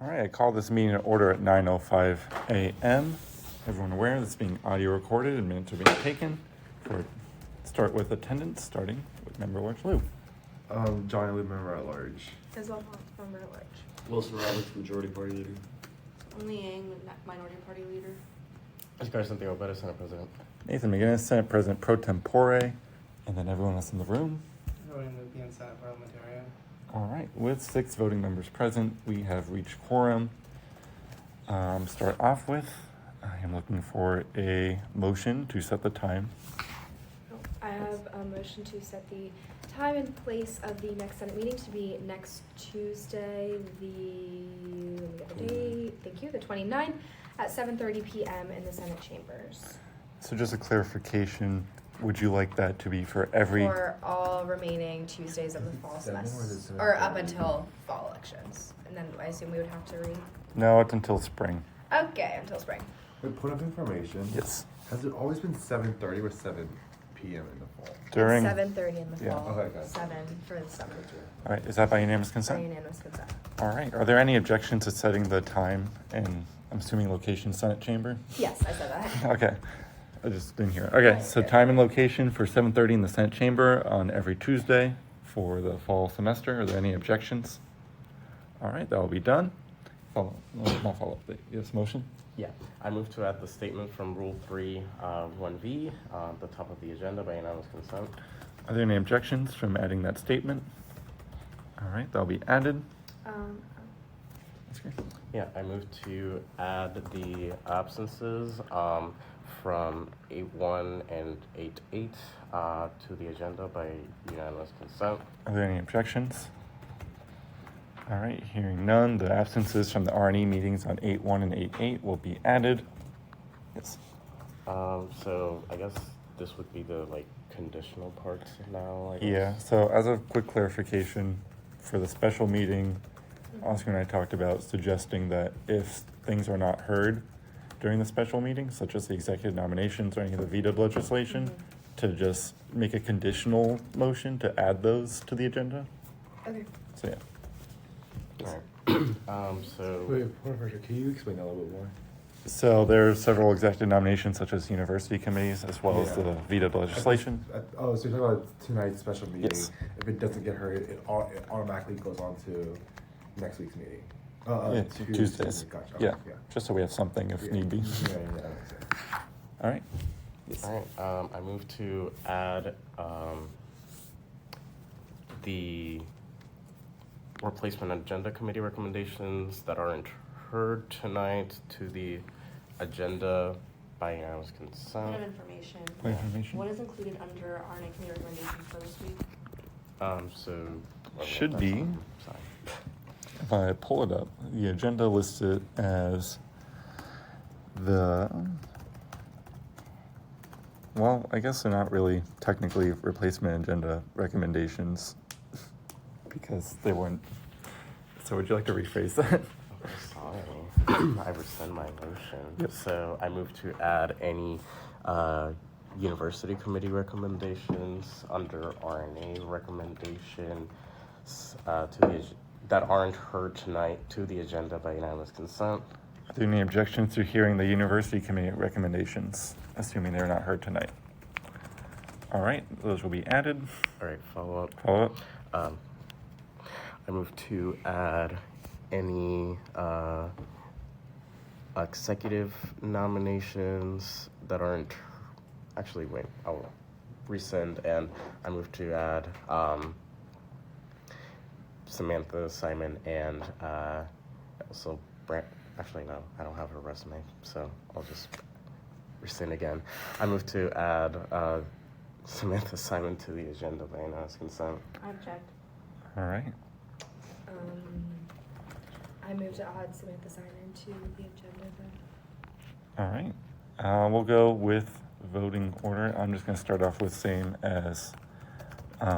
All right, I call this meeting to order at 9:05 a.m. Everyone aware this is being audio recorded and minutes are being taken. Start with attendance, starting with Member Large Lou. Johnny Lee, member at large. Isabel member at large. Wilson Roberts, majority party leader. Only Yang, minority party leader. Oscar Santiago Perez, Senate President. Nathan McGinnis, Senate President pro tempore, and then everyone else in the room. Voting to be in Senate parliamentarian. All right, with 6 voting members present, we have reached quorum. Start off with, I am looking for a motion to set the time. I have a motion to set the time and place of the next Senate meeting to be next Tuesday, let me get the date, thank you, the 29th at 7:30 p.m. in the Senate chambers. So just a clarification, would you like that to be for every? For all remaining Tuesdays of the fall semester, or up until fall elections. And then I assume we would have to read? No, it's until spring. Okay, until spring. Wait, point of information. Yes. Has it always been 7:30 or 7 p.m. in the fall? During. 7:30 in the Yeah. fall, Okay, got it. 7 for the summer. All right, is that by unanimous By consent? unanimous consent. All right, are there any objections to setting the time and I'm assuming location Senate chamber? Yes, I said that. Okay, I just didn't hear it. Okay, so time and location for 7:30 in the Senate chamber on every Tuesday for the fall semester. Are there any objections? All right, that will be done. Not follow up, yes, motion? Yeah, I move to add the statement from Rule 3, 1V, the top of the agenda by unanimous consent. Are there any objections from adding that statement? All right, that'll be added. That's great. Yeah, I move to add the absences from 8-1 and 8-8 to the agenda by unanimous consent. Are there any objections? All right, hearing none, the absences from the R&E meetings on 8-1 and 8-8 will be added. Yes. So I guess this would be the conditional parts now, I guess. Yeah, so as a quick clarification, for the special meeting, Oscar and I talked about suggesting that if things are not heard during the special meeting, such as the executive nominations or any of the vetoed legislation, to just make a conditional motion to add those to the agenda. Okay. So yeah. Alright, so... Wait, point of information. Can you explain that a little bit more? So there are several executive nominations, such as university committees, as well as Yeah. the vetoed legislation. So you're talking about tonight's special meeting. Yes. If it doesn't get heard, it automatically goes on to next week's meeting. Yeah, Tuesdays. Gotcha. Yeah, Okay, just so we have something if yeah. need be. Yeah, that makes sense. All right. Yes. Alright, I move to add the replacement agenda committee recommendations that aren't heard tonight to the agenda by unanimous Point of consent. information. Point of information. What is included under RNA committee recommendations for this week? So... Should be. Sorry. If I pull it up, the agenda lists it as well, I guess they're not really technically replacement agenda recommendations because they weren't. So would you like to rephrase that? Sorry, I rescind my motion. Yep. So I move to add any university committee recommendations under RNA recommendations that aren't heard tonight to the agenda by unanimous consent. Are there any objections to hearing the university committee recommendations, assuming they're not heard tonight? All right, those will be added. All right, follow up. Follow up. I move to add any executive nominations that aren't... Actually, wait, I'll rescind, and I move to add Samantha, Simon, and also Brent. Actually, no, I don't have her resume, so I'll just rescind again. I move to add Samantha Simon to the agenda by unanimous consent. I object. All right. I move to add Samantha Simon to the agenda then. All right. We'll go with voting order. I'm just going to start off with same as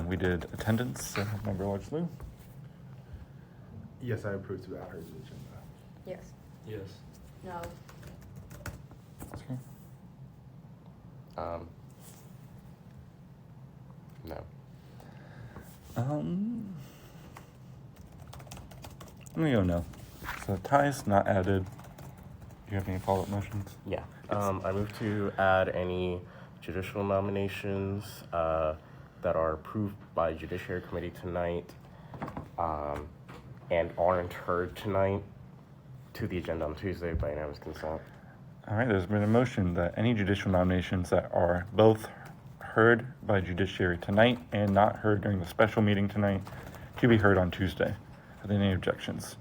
we did attendance. So Member Large Lou. Yes, I approve to add her to the agenda. Yes. Yes. No. Okay. No. I'm gonna go no. So ties not added. Do you have any follow-up motions? Yeah. I move to add any judicial nominations that are approved by Judiciary Committee tonight and aren't heard tonight to the agenda on Tuesday by unanimous consent. All right, there's been a motion that any judicial nominations that are both heard by Judiciary tonight and not heard during the special meeting tonight to be heard on Tuesday. Are there any objections?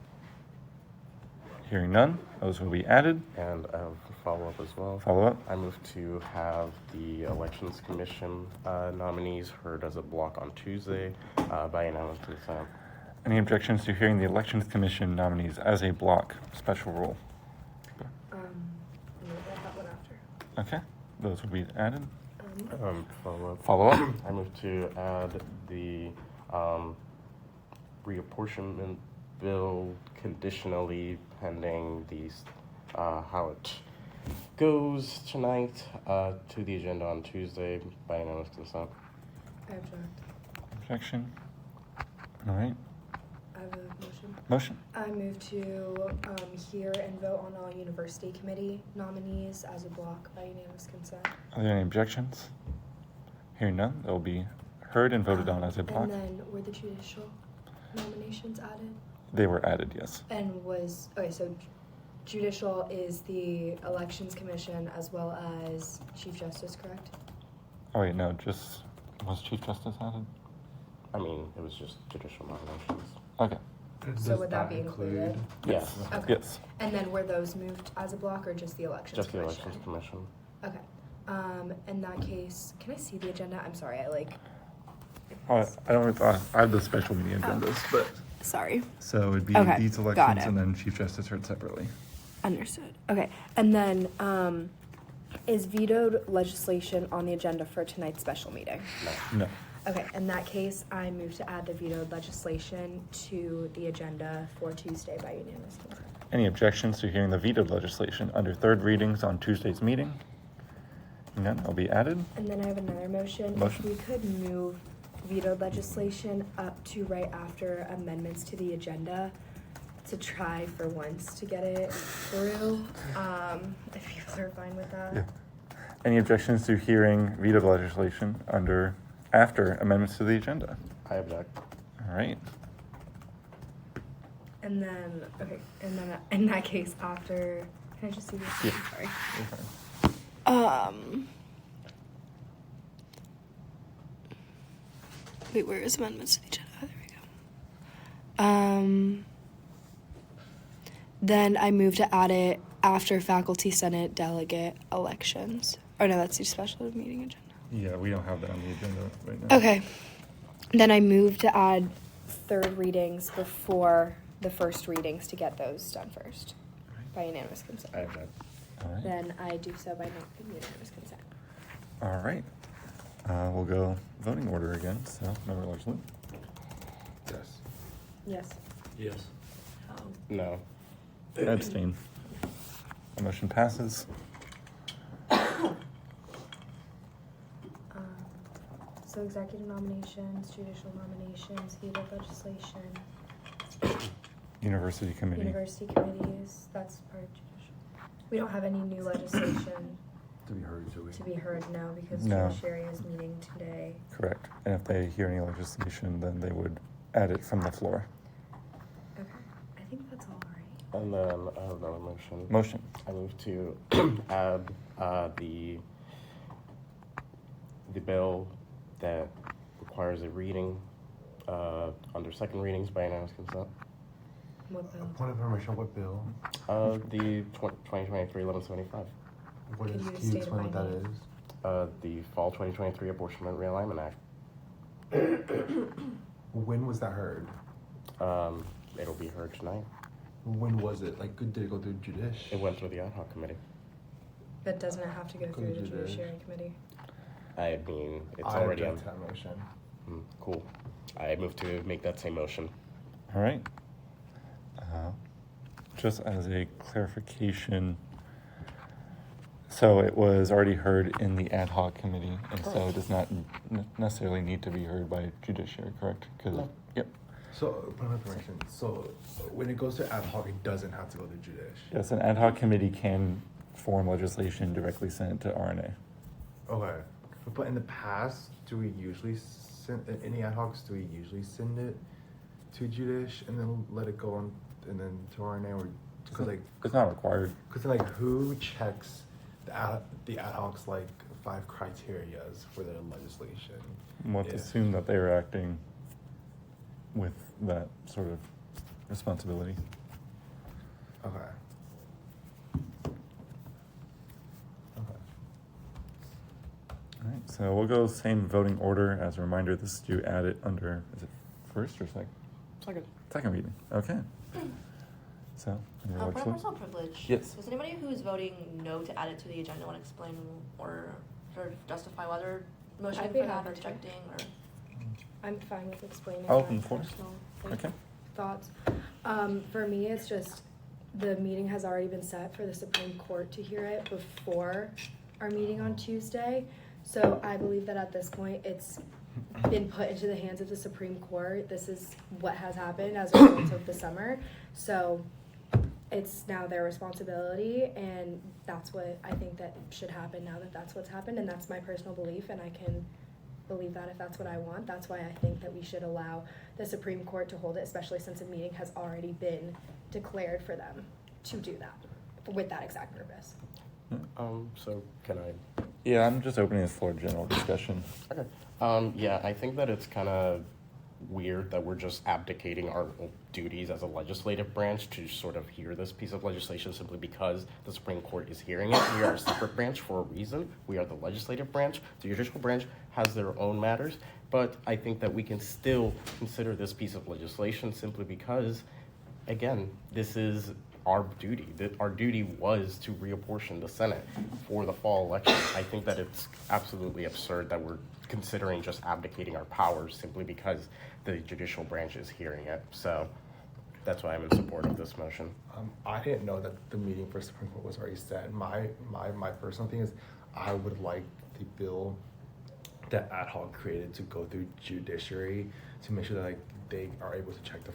Hearing none, those will be added. And I have a follow-up as well. Follow-up? I move to have the Elections Commission nominees heard as a block on Tuesday by unanimous consent. Any objections to hearing the Elections Commission nominees as a block special rule? I'm gonna add that one after. Okay, those will be added. Follow-up. Follow-up? I move to add the reapportionment bill conditionally pending these how it goes tonight to the agenda on Tuesday by unanimous consent. I object. Objection? All right, I have a motion. motion. I move to hear and vote on all university committee nominees as a block by unanimous consent. Are there any objections? Hearing none, they'll be heard and voted on as a block. And then were the judicial nominations added? They were added, yes. And so judicial is the Elections Commission as well as Chief Justice, correct? Oh wait, no, just, was Chief Justice added? I mean, it was just judicial nominations. Okay, So would that be included? Yes. Okay. yes. And then were those moved as a block or just the Elections Just the Commission? Elections Commission. Okay. In that case, can I see the agenda? I'm sorry, I don't, I have the special meeting agendas, but. Sorry. So it'd be Okay, these got elections it. and then Chief Justice heard separately. Understood. Okay. And then, is vetoed legislation on the agenda for tonight's special meeting? No. Okay, in that case, I move to add the vetoed legislation to the agenda for Tuesday by unanimous consent. Any objections to hearing the vetoed legislation under third readings on Tuesday's meeting? None, will be added. And then I have another motion. Motion. If we could move vetoed legislation up to right after amendments to the agenda to try for once to get it through, if people are fine with that. Yeah. Any objections to hearing vetoed legislation after amendments to the agenda? I object. All right. And then, okay, and then in that case, after, can I just see this? Yeah. Sorry. You're fine. Wait, where is amendments to the agenda? Oh, there we go. Then I move to add it after faculty senate delegate elections. Oh no, that's the special meeting agenda. Yeah, we don't have that on the agenda right now. Okay. Then I move to add third readings before the first readings to get those done first by unanimous consent. I object. All right. Then I do so by unanimous consent. All right. We'll go voting order again, so Member Larson. Yes. Yes. Yes. No. Abstain. The motion passes. So executive nominations, judicial nominations, veto legislation, University Committee. university committees, that's part of judicial. We don't have any new legislation To be heard, Joey. to be heard now because No. judiciary is meeting today. Correct. And if they hear any legislation, then they would add it from the floor. Okay, I think that's all right. And then I have another motion. Motion. I move to add the bill that requires a reading under second readings by unanimous consent. What bill? Point of information, what bill? The 2023-1175. What Could is, you can you state it explain what by that name? is? The Fall 2023 Apportionment Realignment Act. When was that heard? It'll be heard tonight. When was it? Like, did it go through judish? It went through the ad hoc committee. But doesn't it have to go Go through the to the- judiciary committee? I mean, it's I already on. object to that motion. Cool. I move to make that same motion. All right. Just as a clarification, so it was already heard in the ad hoc committee, and so it does not necessarily need to be heard by judiciary, correct? 'Cause- No. Yep. So, point of information, so when it goes to ad hoc, it doesn't have to go to judish? Yes, an ad hoc committee can form legislation, directly send it to RNA. Okay, but in the past, do we usually send, any ad hocs, do we usually send it to judish and then let it go on, and then to RNA, or, cause like, It's not required. cause like who checks the ad hocs like 5 criterias for their legislation? Let's If- assume that they are acting with that sort of responsibility. Okay. Okay. All right, so we'll go same voting order. As a reminder, this is to add it under, is it first or second? Second. Second reading, okay. So, any For Alexa? personal privilege, Yes. was anybody who's voting no to add it to the agenda want to explain or sort of justify why they're motioning I'd be for that happy or to. objecting or? I'm fine with explaining Oh, my of course. personal like, Okay. thoughts. For me, it's just the meeting has already been set for the Supreme Court to hear it before our meeting on Tuesday. So I believe that at this point, it's been put into the hands of the Supreme Court. This is what has happened as a result of the summer. So it's now their responsibility, and that's what I think that should happen now that that's what's happened, and that's my personal belief, and I can believe that if that's what I want. That's why I think that we should allow the Supreme Court to hold it, especially since a meeting has already been declared for them to do that with that exact purpose. So can I? Yeah, I'm just opening this for general discussion. Okay. Yeah, I think that it's kind of weird that we're just abdicating our duties as a legislative branch to sort of hear this piece of legislation simply because the Supreme Court is hearing it. We are a separate branch for a reason. We are the legislative branch. The judicial branch has their own matters, but I think that we can still consider this piece of legislation simply because, again, this is our duty. Our duty was to reapportion the Senate for the fall election. I think that it's absolutely absurd that we're considering just abdicating our powers simply because the judicial branch is hearing it. So that's why I'm in support of this motion. I didn't know that the meeting for Supreme Court was already set. My personal thing is I would like the bill that ad hoc created to go through judiciary to make sure that like they are able to check the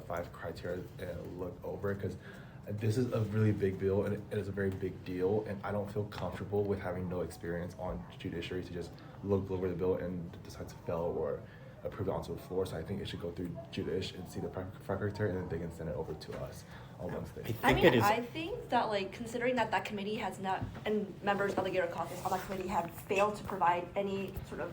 five criteria and look over it, because this is a really big bill and it is a very big deal, and I don't feel comfortable with having no experience on judiciary to just look over the bill and decide to fail or approve it onto the floor. So I think it should go through judish and see the five criteria, and then they can send it over to us on Wednesday. I think it mean, is- I think that like considering that that committee has not, and members of the Gator caucus on that committee have failed to provide any sort of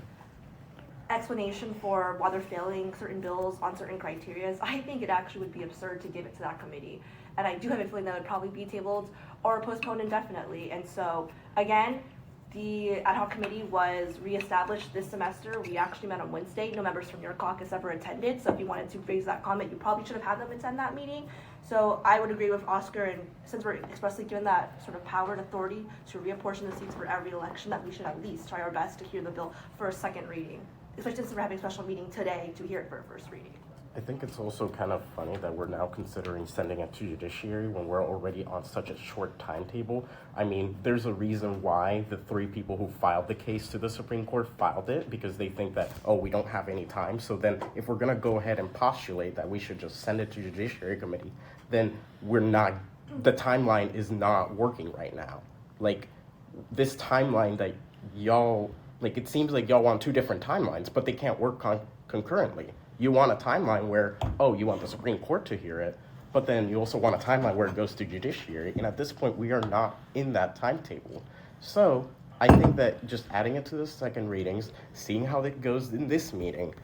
explanation for why they're failing certain bills on certain criteria, I think it actually would be absurd to give it to that committee. And I do have a feeling that would probably be tabled or postponed indefinitely. And so, again, the ad hoc committee was reestablished this semester. We actually met on Wednesday. No members from your caucus ever attended. So if you wanted to raise that comment, you probably should have had them attend that meeting. So I would agree with Oscar, and since we're expressly given that sort of power and authority to reapportion the seats for every election, that we should at least try our best to hear the bill for a second reading, especially since we're having a special meeting today to hear it for a first reading. I think it's also kind of funny that we're now considering sending it to judiciary when we're already on such a short timetable. I mean, there's a reason why the 3 people who filed the case to the Supreme Court filed it, because they think that, oh, we don't have any time. So then if we're going to go ahead and postulate that we should just send it to Judiciary Committee, then the timeline is not working right now. Like, this timeline that y'all, like, it seems like y'all want 2 different timelines, but they can't work concurrently. You want a timeline where, oh, you want the Supreme Court to hear it, but then you also want a timeline where it goes to judiciary. And at this point, we are not in that timetable. So I think that just adding it to the second readings, seeing how it goes in this meeting,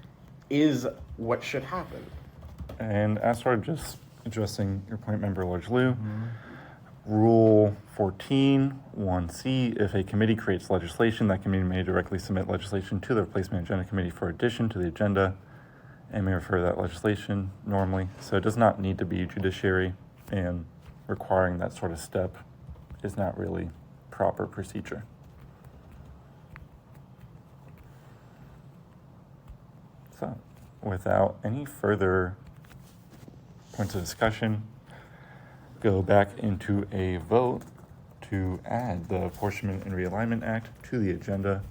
is what should happen. And as for just addressing your point, Member Large Lou, Rule 14, 1C, if a committee creates legislation, that committee may directly submit legislation to the Replacement Agenda Committee for addition to the agenda and may refer that legislation normally. So it does not need to be judiciary, and requiring that sort of step is not really proper procedure. So without any further points of discussion, go back into a vote to add the Apportionment and Realignment Act to the agenda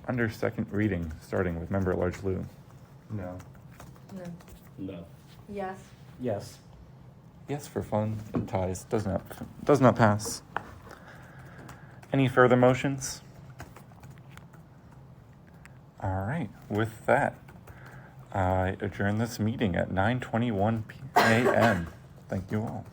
under second reading, starting with Member Large Lou. No. No. No. Yes. Yes. Yes, for fun, it ties, does not pass. Any further motions? All right, with that, I adjourn this meeting at 9:21 a.m. Thank you all.